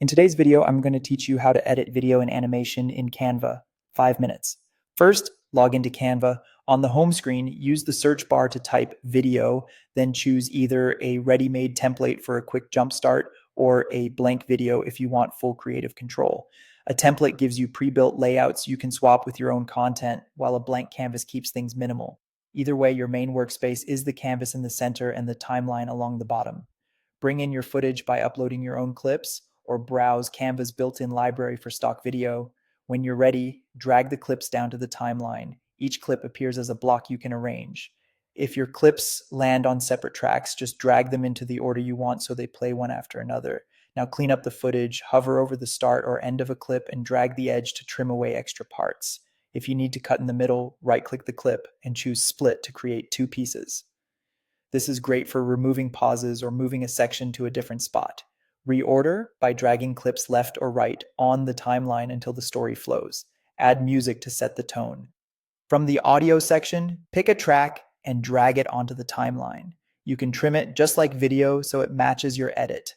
In today's video, I'm going to teach you how to edit video and animation in Canva, 5 minutes. First, log into Canva. On the home screen, use the search bar to type video, then choose either a ready-made template for a quick jumpstart or a blank video if you want full creative control. A template gives you pre-built layouts you can swap with your own content, while a blank canvas keeps things minimal. Either way, your main workspace is the canvas in the center and the timeline along the bottom. Bring in your footage by uploading your own clips or browse Canva's built-in library for stock video. When you're ready, drag the clips down to the timeline. Each clip appears as a block you can arrange. If your clips land on separate tracks, just drag them into the order you want so they play one after another. Now clean up the footage, hover over the start or end of a clip, and drag the edge to trim away extra parts. If you need to cut in the middle, right-click the clip and choose Split to create two pieces. This is great for removing pauses or moving a section to a different spot. Reorder by dragging clips left or right on the timeline until the story flows. Add music to set the tone. From the audio section, pick a track and drag it onto the timeline. You can trim it just like video so it matches your edit.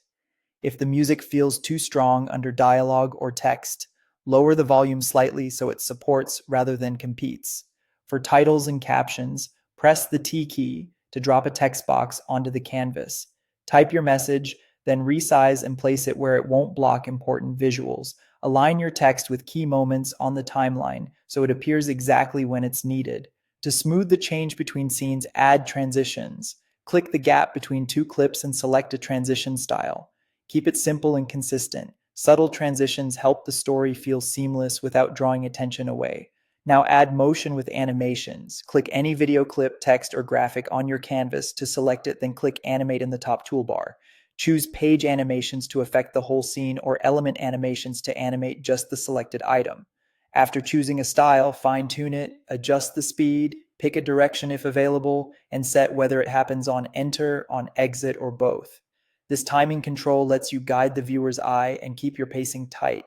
If the music feels too strong under dialogue or text, lower the volume slightly so it supports rather than competes. For titles and captions, press the T key to drop a text box onto the canvas. Type your message, then resize and place it where it won't block important visuals. Align your text with key moments on the timeline so it appears exactly when it's needed. To smooth the change between scenes, add transitions. Click the gap between two clips and select a transition style. Keep it simple and consistent. Subtle transitions help the story feel seamless without drawing attention away. Now add motion with animations. Click any video clip, text, or graphic on your canvas to select it, then click Animate in the top toolbar. Choose page animations to affect the whole scene or element animations to animate just the selected item. After choosing a style, fine-tune it, adjust the speed, pick a direction if available, and set whether it happens on enter, on exit, or both. This timing control lets you guide the viewer's eye and keep your pacing tight.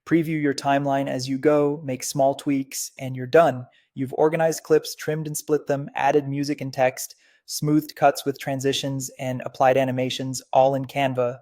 Preview your timeline as you go, make small tweaks, and you're done. You've organized clips, trimmed and split them, added music and text, smoothed cuts with transitions, and applied animations all in Canva